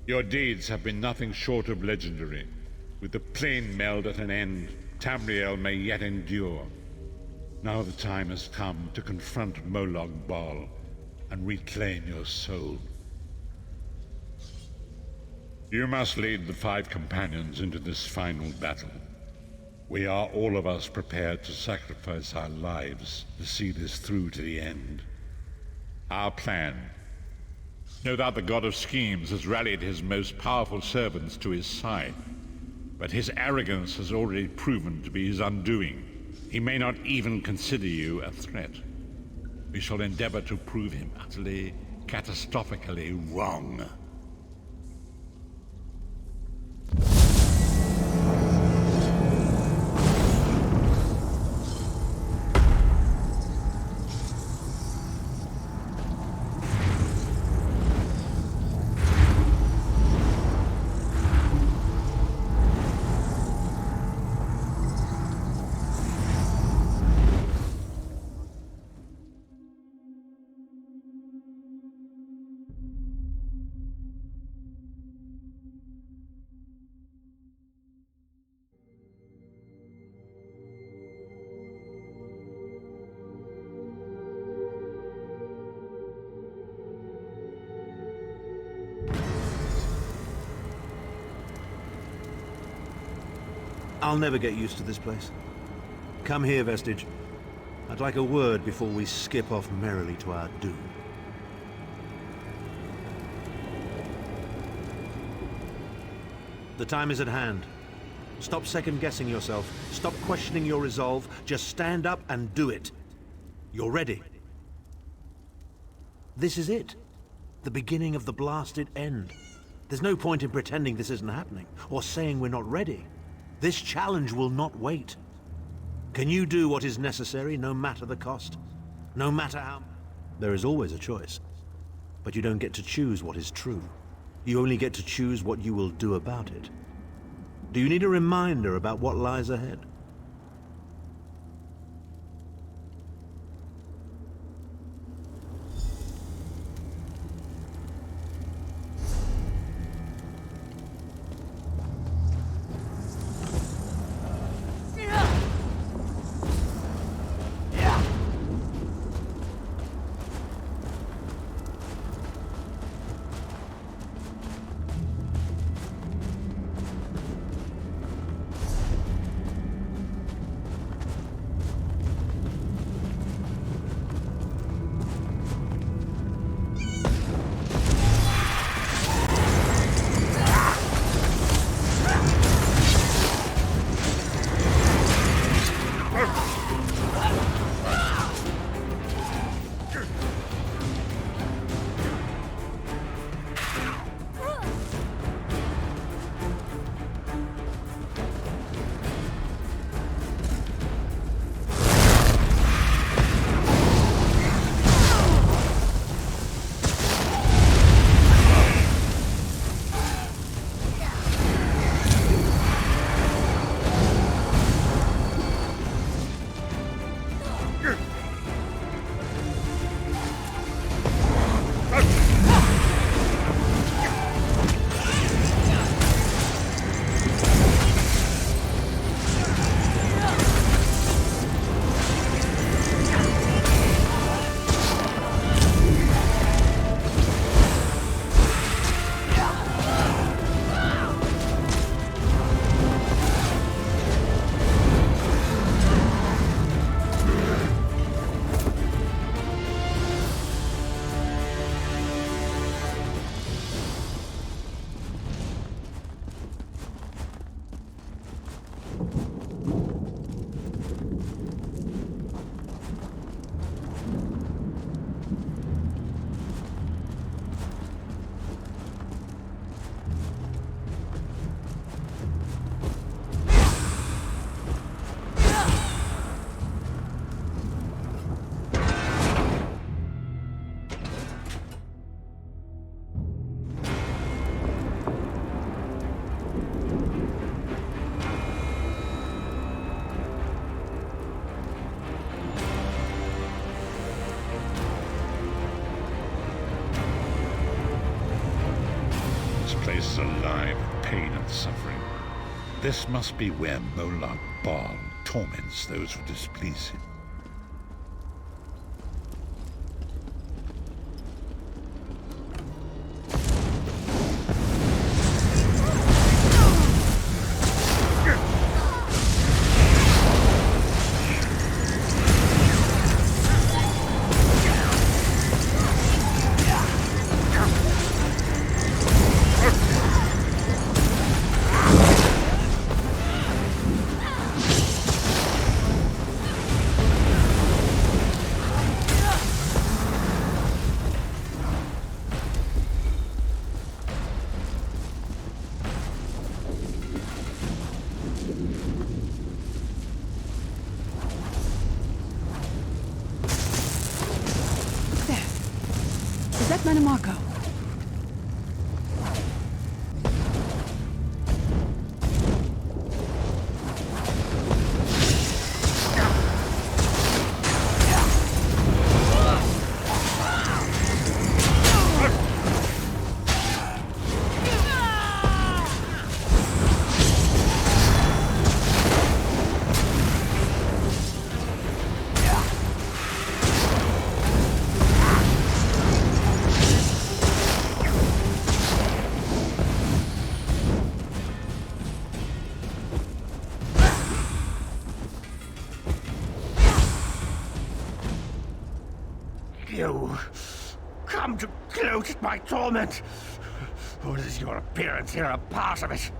Your deeds have been nothing short of legendary. With the plain meld at an end, Tamriel may yet endure. Now the time has come to confront Molog Balу and reclaim your soul. You must lead the 5 companions into this final battle. We are all of us prepared to sacrifice our lives to see this through to the end. Our plan. No doubt the god of schemes has rallied his most powerful servants to his side, but his arrogance has already proven to be his undoing. He may not even consider you a threat. We shall endeavor to prove him utterly, catastrophically wrong. I'll never get used to this place. Come here, Vestige. I'd like a word before we skip off merrily to our doom. The time is at hand. Stop second-guessing yourself. Stop questioning your resolve. Just stand up and do it. You're ready. This is it. The beginning of the blasted end. There's no point in pretending this isn't happening, or saying we're not ready. This challenge will not wait. Can you do what is necessary, no matter the cost? No matter how... There is always a choice. But you don't get to choose what is true. You only get to choose what you will do about it. Do you need a reminder about what lies ahead? place alive of pain and suffering. This must be where Molog Balу torments those who displease him. Marco. You come to gloat at my torment, or is your appearance here a part of it?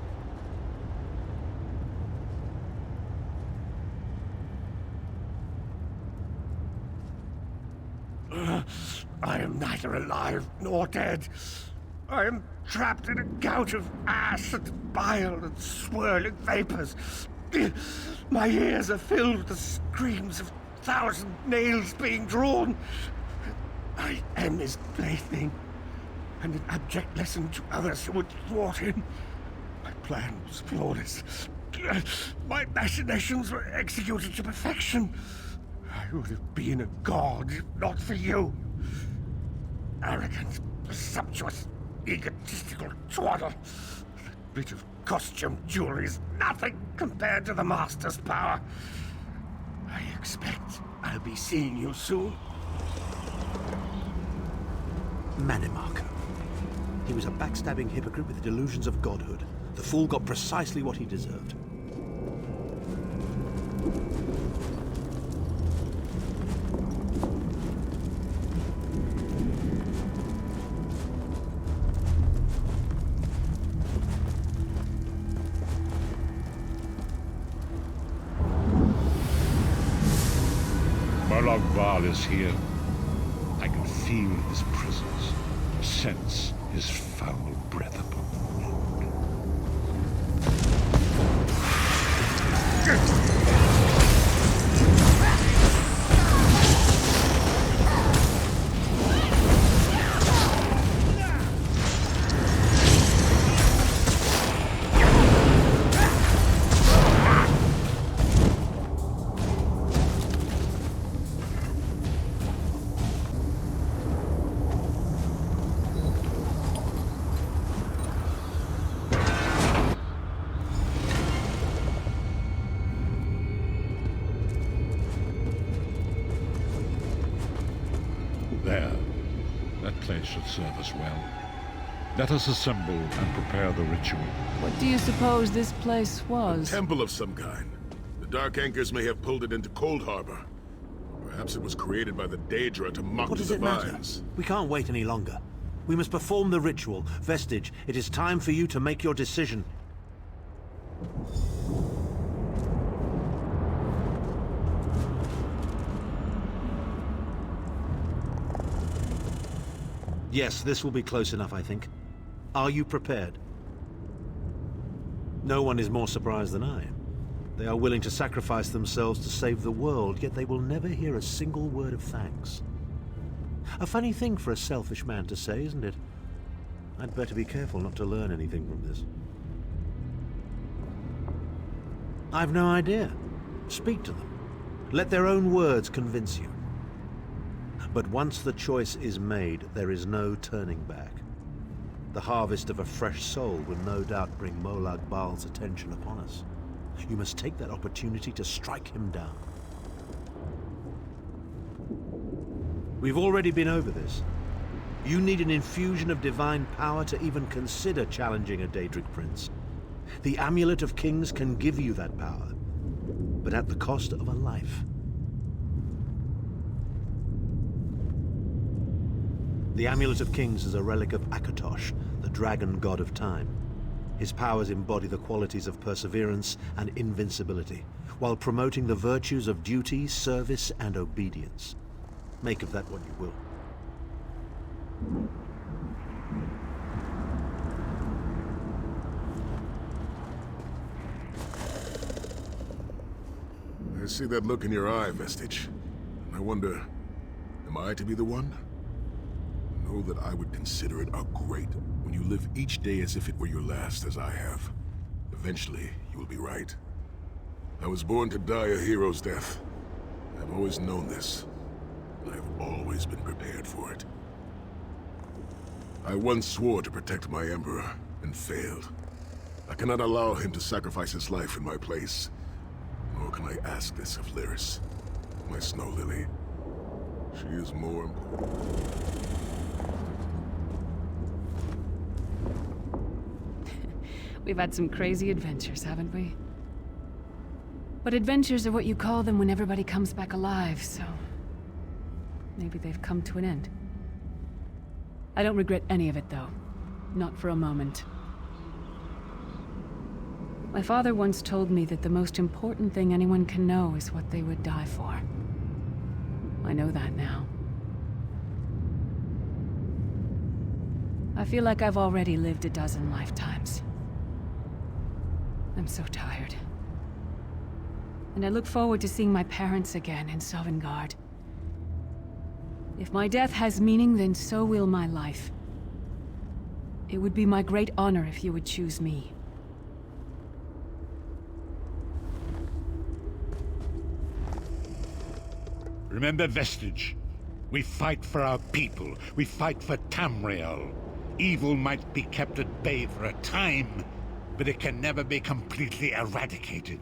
I am neither alive nor dead. I am trapped in a gout of ash and bile and swirling vapors. My ears are filled with the screams of 1,000 nails being drawn. I am his plaything, and an abject lesson to others who would thwart him. My plan was flawless. My machinations were executed to perfection. I would have been a god if not for you. Arrogant, presumptuous, egotistical twaddle. That bit of costume jewelry is nothing compared to the Master's power. I expect I'll be seeing you soon. Marco. He was a backstabbing hypocrite with delusions of godhood. The fool got precisely what he deserved. Molog Balу is here. I can feel his presence, sense his foul breath upon the road. There. That place should serve us well. Let us assemble and prepare the ritual. What do you suppose this place A was? temple of some kind. The Dark Anchors may have pulled it into Cold Harbor. Perhaps it was created by the Daedra to mock What the does it matter? divines. We can't wait any longer. We must perform the ritual. Vestige, it is time for you to make your decision. Yes, this will be close enough, I think. Are you prepared? No one is more surprised than I am. They are willing to sacrifice themselves to save the world, yet they will never hear a single word of thanks. A funny thing for a selfish man to say, isn't it? I'd better be careful not to learn anything from this. I've no idea. Speak to them. Let their own words convince you. But once the choice is made, there is no turning back. The harvest of a fresh soul will no doubt bring Molog Bal's attention upon us. You must take that opportunity to strike him down. We've already been over this. You need an infusion of divine power to even consider challenging a Daedric prince. The Amulet of Kings can give you that power, but at the cost of a life. The Amulet of Kings is a relic of Akatosh, the dragon god of time. His powers embody the qualities of perseverance and invincibility, while promoting the virtues of duty, service, and obedience. Make of that what you will. I see that look in your eye, Vestige. And I wonder, am I to be the one? Know that I would consider it a great when you live each day as if it were your last, as I have. Eventually, you will be right. I was born to die a hero's death. I've always known this. And I've always been prepared for it. I once swore to protect my Emperor, and failed. I cannot allow him to sacrifice his life in my place. Nor can I ask this of Lyris, my snow lily. She is more important. We've had some crazy adventures, haven't we? But adventures are what you call them when everybody comes back alive, so... maybe they've come to an end. I don't regret any of it, though. Not for a moment. My father once told me that the most important thing anyone can know is what they would die for. I know that now. I feel like I've already lived a dozen lifetimes. I'm so tired. And I look forward to seeing my parents again in Sovngarde. If my death has meaning, then so will my life. It would be my great honor if you would choose me. Remember, Vestige. We fight for our people. We fight for Tamriel. Evil might be kept at bay for a time, but it can never be completely eradicated.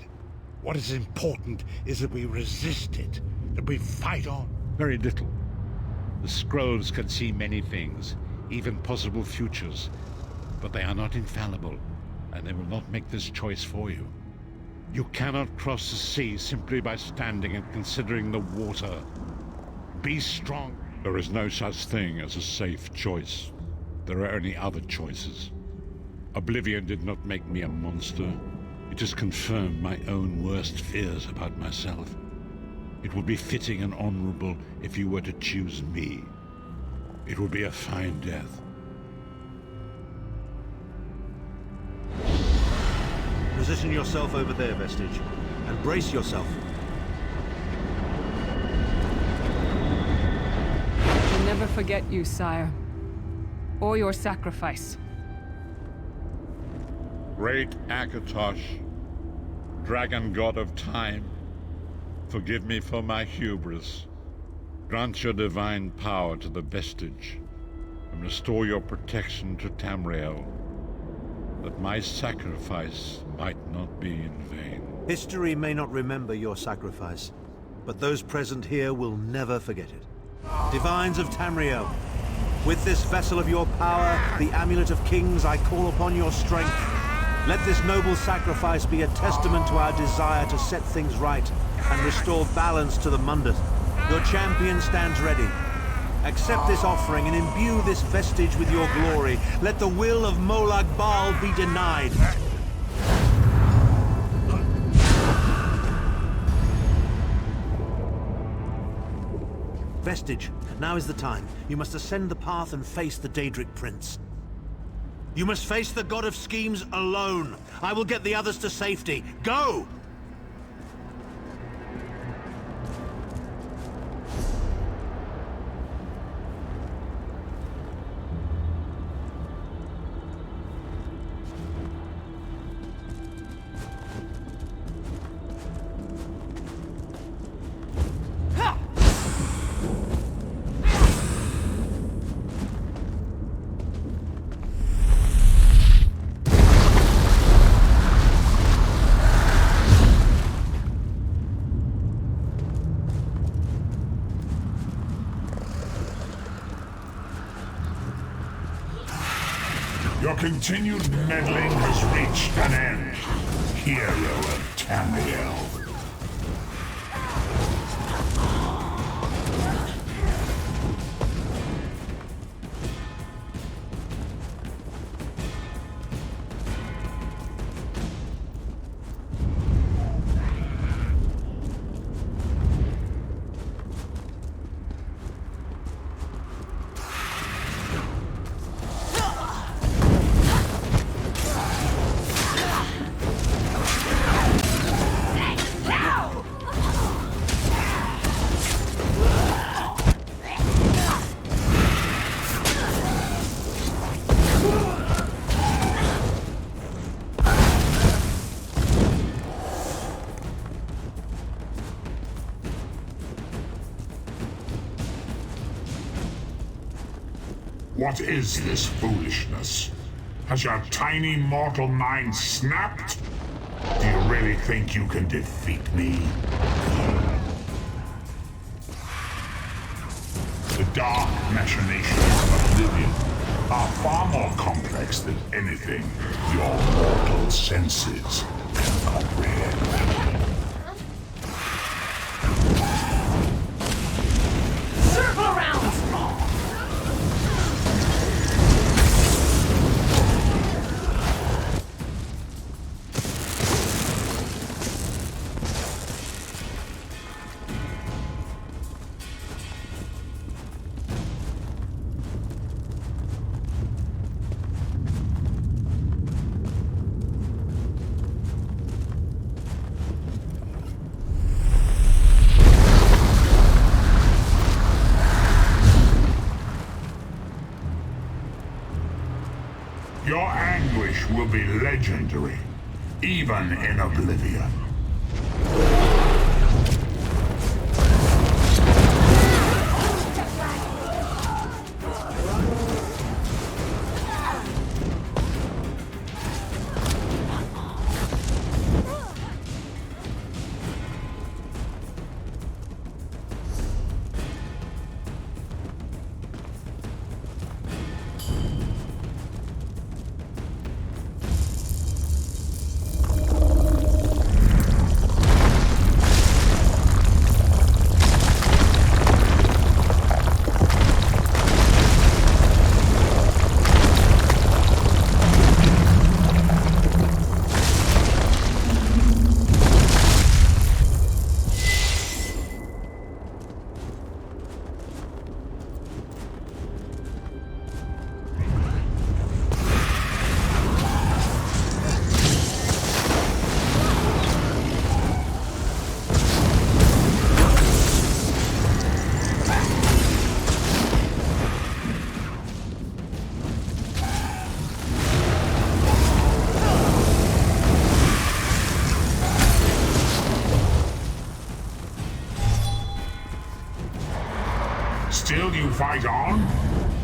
What is important is that we resist it, that we fight on. Very little. The scrolls can see many things, even possible futures, but they are not infallible, and they will not make this choice for you. You cannot cross the sea simply by standing and considering the water. Be strong. There is no such thing as a safe choice. There are only other choices. Oblivion did not make me a monster. It just confirmed my own worst fears about myself. It would be fitting and honorable if you were to choose me. It would be a fine death. Position yourself over there, Vestige, and brace yourself. I'll never forget you, sire. Or your sacrifice. Great Akatosh, dragon god of time, forgive me for my hubris. Grant your divine power to the Vestige, and restore your protection to Tamriel, that my sacrifice might not be in vain. History may not remember your sacrifice, but those present here will never forget it. Divines of Tamriel, with this vessel of your power, the Amulet of Kings, I call upon your strength. Let this noble sacrifice be a testament to our desire to set things right and restore balance to the Mundus. Your champion stands ready. Accept this offering and imbue this vestige with your glory. Let the will of Molog Balu be denied. Vestige, now is the time. You must ascend the path and face the Daedric Prince. You must face the God of Schemes alone. I will get the others to safety. Go! continued meddling has reached an end. Hero of Tamriel. What is this foolishness? Has your tiny mortal mind snapped? Do you really think you can defeat me? The dark machinations of Oblivion are far more complex than anything your mortal senses can comprehend. Circle around! Your anguish will be legendary, even in Oblivion. Still you fight on?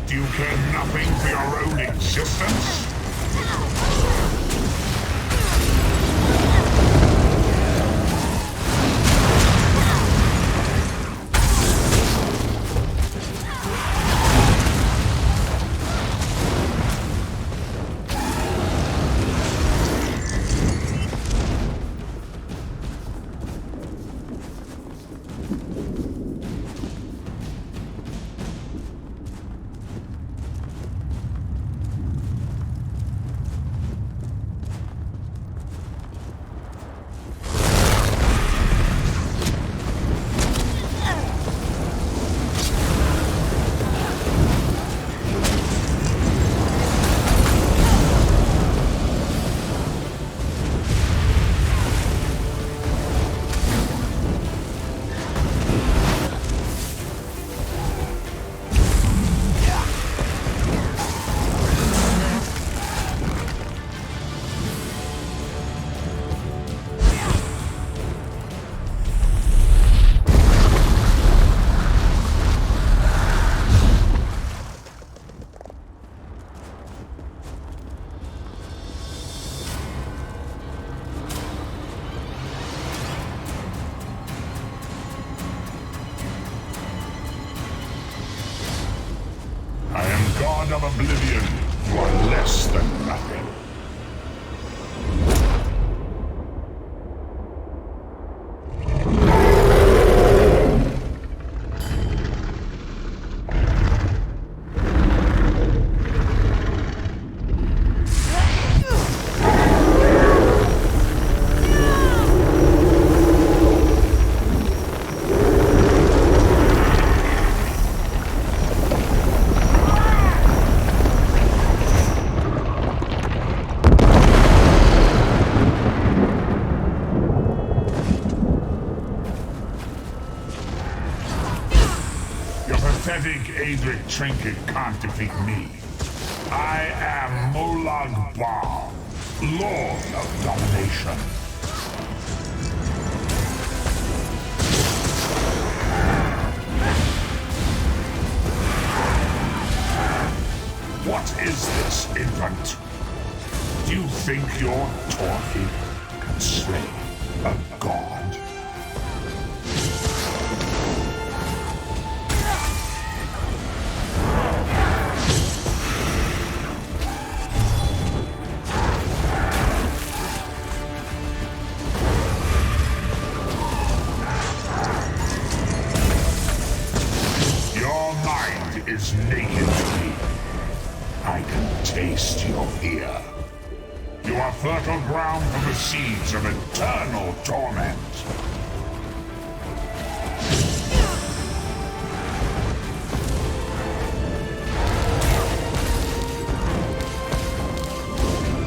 Do you care nothing for your own existence? God of Oblivion, you are less than nothing. Daedric trinket can't defeat me. I am Molog Balу, Lord of Domination. What is this, infant? Do you think your toy can slay a god? Your mind is naked to me. I can taste your fear. You are fertile ground for the seeds of eternal torment.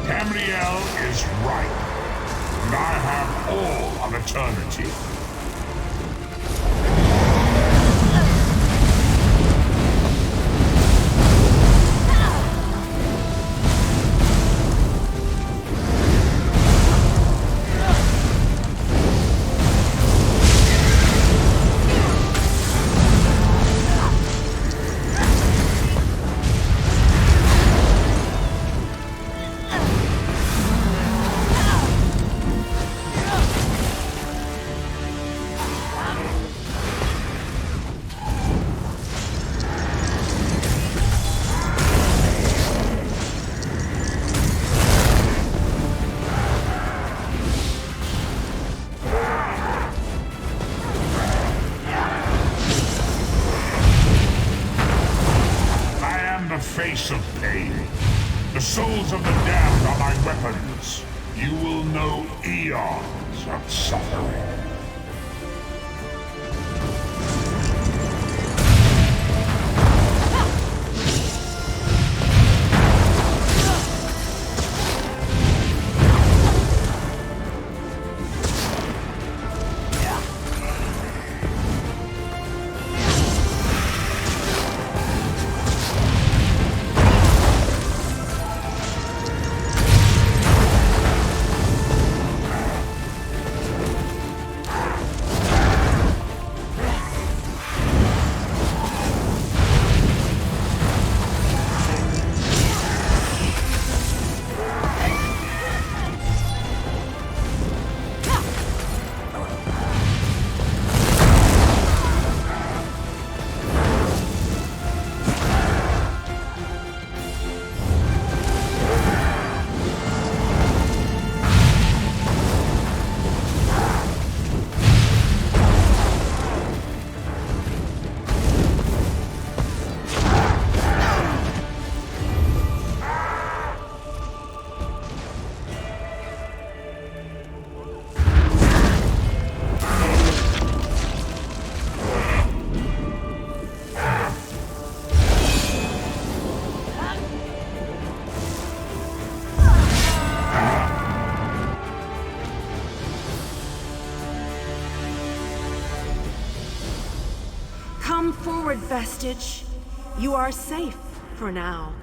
Tamriel is ripe, and I have all of eternity. Face of pain. The souls of the damned are my weapons. You will know eons of suffering. Come forward, Vestige. You are safe for now.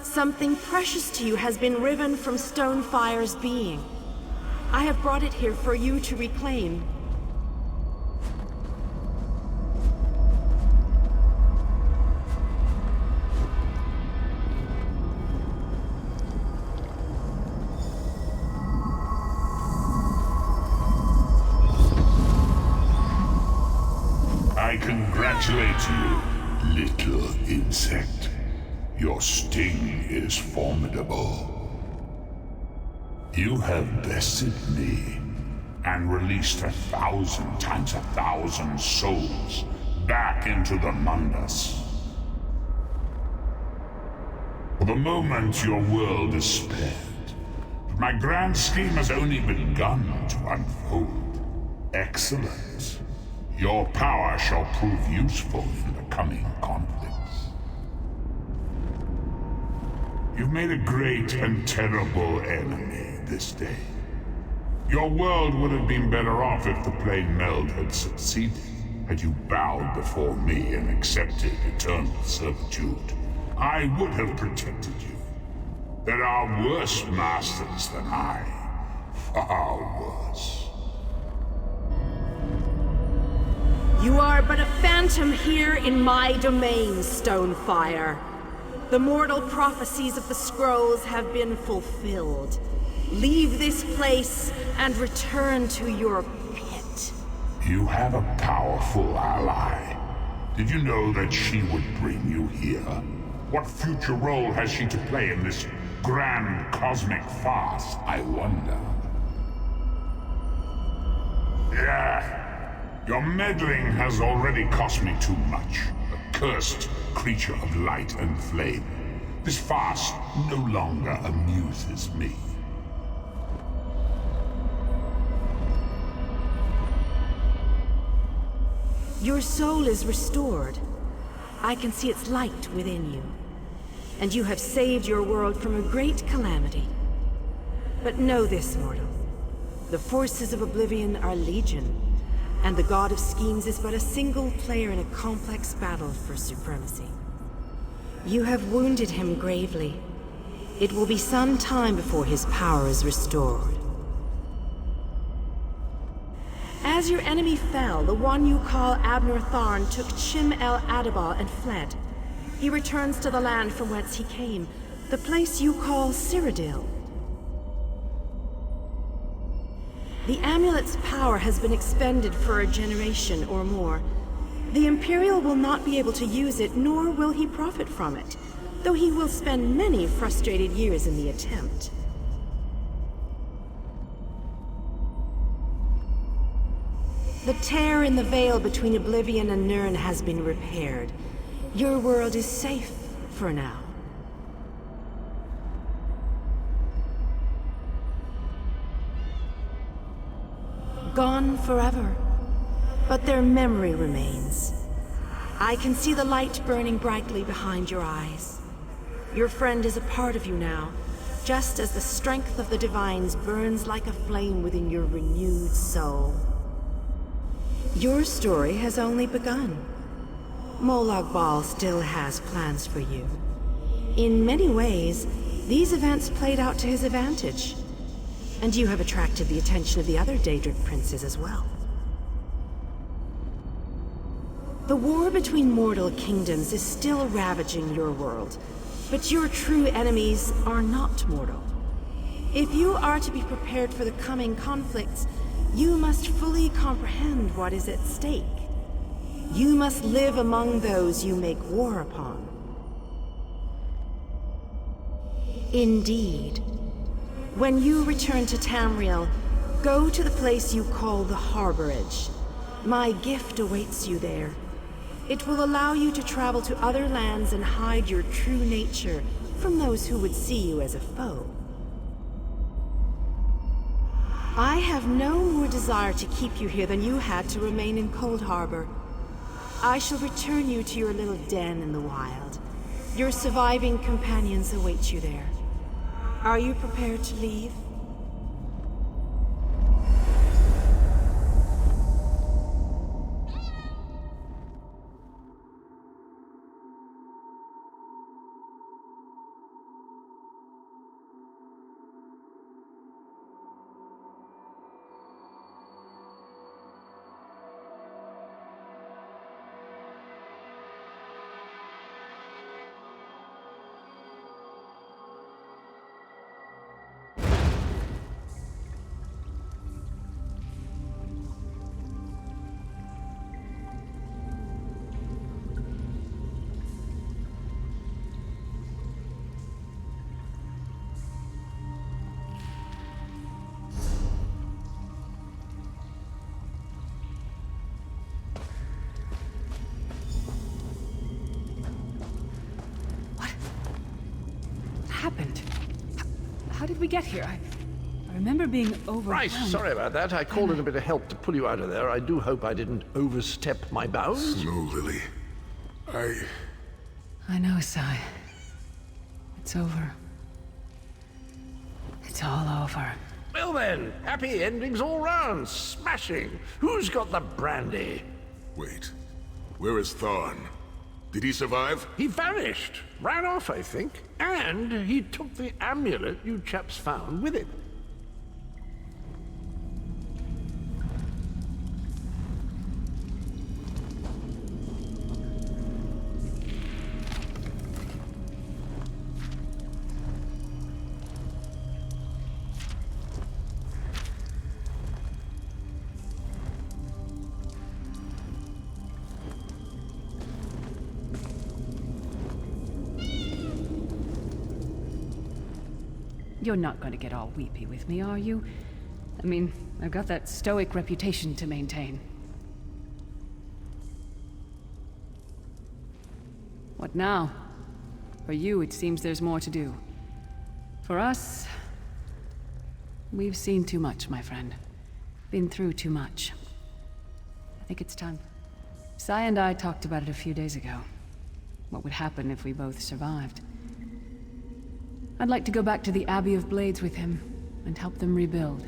Something precious to you has been riven from Stonefire's being. I have brought it here for you to reclaim. I congratulate you, little insect. Your sting is formidable. You have bested me and released 1,000 times 1,000 souls back into the Mundus. For the moment, your world is spared, but my grand scheme has only begun to unfold. Excellent. Your power shall prove useful in the coming conflicts. You've made a great and terrible enemy this day. Your world would have been better off if the plane meld had succeeded. Had you bowed before me and accepted eternal servitude, I would have protected you. There are worse masters than I. Far worse. You are but a phantom here in my domain, Stonefire. The mortal prophecies of the scrolls have been fulfilled. Leave this place and return to your pit. You have a powerful ally. Did you know that she would bring you here? What future role has she to play in this grand cosmic farce, I wonder? Yeah. Your meddling has already cost me too much. A cursed creature of light and flame. This farce no longer amuses me. Your soul is restored. I can see its light within you. And you have saved your world from a great calamity. But know this, mortal. The forces of Oblivion are legion. And the God of Schemes is but a single player in a complex battle for supremacy. You have wounded him gravely. It will be some time before his power is restored. As your enemy fell, the one you call Abner Tharn took Chim El Adabal and fled. He returns to the land from whence he came, the place you call Cyrodiil. The amulet's power has been expended for a generation or more. The Imperial will not be able to use it, nor will he profit from it, though he will spend many frustrated years in the attempt. The tear in the veil between Oblivion and Nirn has been repaired. Your world is safe for now. Gone forever, but their memory remains. I can see the light burning brightly behind your eyes. Your friend is a part of you now, just as the strength of the Divines burns like a flame within your renewed soul. Your story has only begun. Molog Ballu still has plans for you. In many ways, these events played out to his advantage. And you have attracted the attention of the other Daedric princes as well. The war between mortal kingdoms is still ravaging your world, but your true enemies are not mortal. If you are to be prepared for the coming conflicts, you must fully comprehend what is at stake. You must live among those you make war upon. Indeed. When you return to Tamriel, go to the place you call the Harborage. My gift awaits you there. It will allow you to travel to other lands and hide your true nature from those who would see you as a foe. I have no more desire to keep you here than you had to remain in Cold Harbor. I shall return you to your little den in the wild. Your surviving companions await you there. Are you prepared to leave? Happened? How did we get here? I remember being overwhelmed. Right, sorry about that. I called in a bit of help to pull you out of there. I do hope I didn't overstep my bounds. No, Lily. I know, Sai. It's over. It's all over. Well then, happy endings all round. Smashing. Who's got the brandy? Wait, where is Thorn? Did he survive? He vanished. Ran off, I think. And he took the amulet you chaps found with him. You're not going to get all weepy with me, are you? I mean, I've got that stoic reputation to maintain. What now? For you, it seems there's more to do. For us, we've seen too much, my friend. Been through too much. I think it's time. Sai and I talked about it a few days ago. What would happen if we both survived? I'd like to go back to the Abbey of Blades with him, and help them rebuild.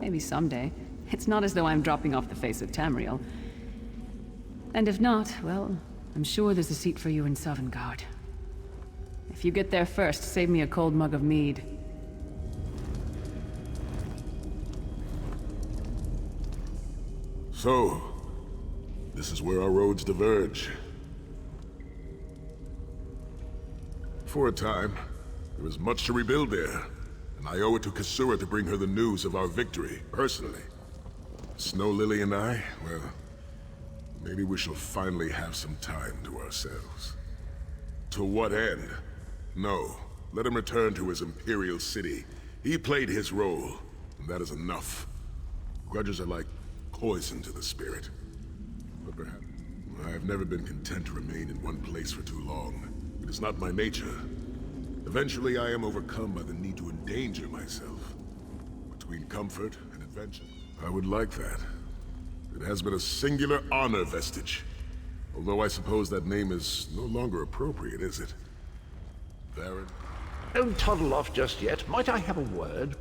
Maybe someday. It's not as though I'm dropping off the face of Tamriel. And if not, well, I'm sure there's a seat for you in Sovngarde. If you get there first, save me a cold mug of mead. So, this is where our roads diverge. For a time, there was much to rebuild there, and I owe it to Kasura to bring her the news of our victory, personally. Snow Lily and I, well, maybe we shall finally have some time to ourselves. To what end? No, let him return to his Imperial city. He played his role, and that is enough. Grudges are like poison to the spirit. But perhaps I have never been content to remain in one place for too long. It is not my nature. Eventually, I am overcome by the need to endanger myself. Between comfort and adventure. I would like that. It has been a singular honor, Vestige. Although I suppose that name is no longer appropriate, is it? Baron? Don't toddle off just yet. Might I have a word?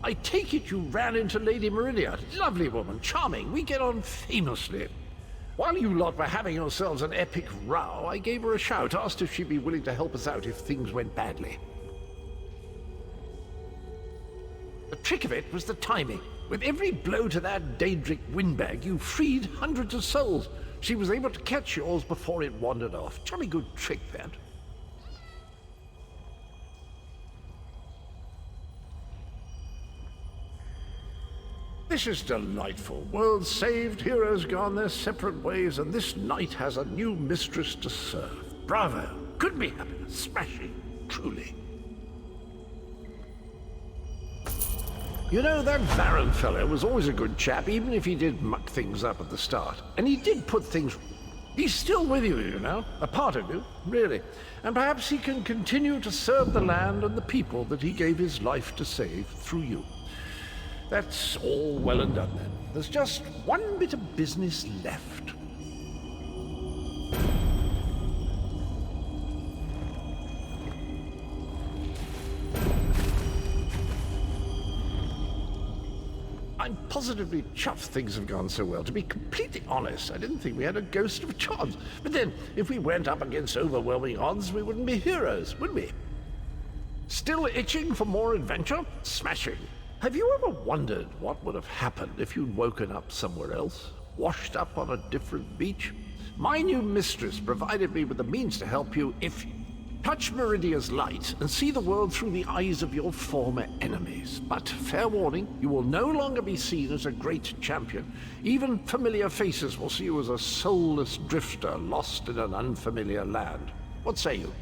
I take it you ran into Lady Meridia. Lovely woman, charming. We get on famously. While you lot were having yourselves an epic row, I gave her a shout, asked if she'd be willing to help us out if things went badly. The trick of it was the timing. With every blow to that Daedric windbag, you freed hundreds of souls. She was able to catch yours before it wandered off. Jolly good trick, that. This is delightful. Worlds saved, heroes gone their separate ways, and this knight has a new mistress to serve. Bravo! Couldn't be happier. Smashing. Truly. You know, that Baron fellow was always a good chap, even if he did muck things up at the start. And he did put things... He's still with you, you know. A part of you, really. And perhaps he can continue to serve the land and the people that he gave his life to save through you. That's all well and done then. There's just one bit of business left. I'm positively chuffed things have gone so well. To be completely honest, I didn't think we had a ghost of a chance. But then, if we went up against overwhelming odds, we wouldn't be heroes, would we? Still itching for more adventure? Smashing. Have you ever wondered what would have happened if you'd woken up somewhere else? Washed up on a different beach? My new mistress provided me with the means to help you if you touch Meridia's light and see the world through the eyes of your former enemies. But fair warning, you will no longer be seen as a great champion. Even familiar faces will see you as a soulless drifter lost in an unfamiliar land. What say you?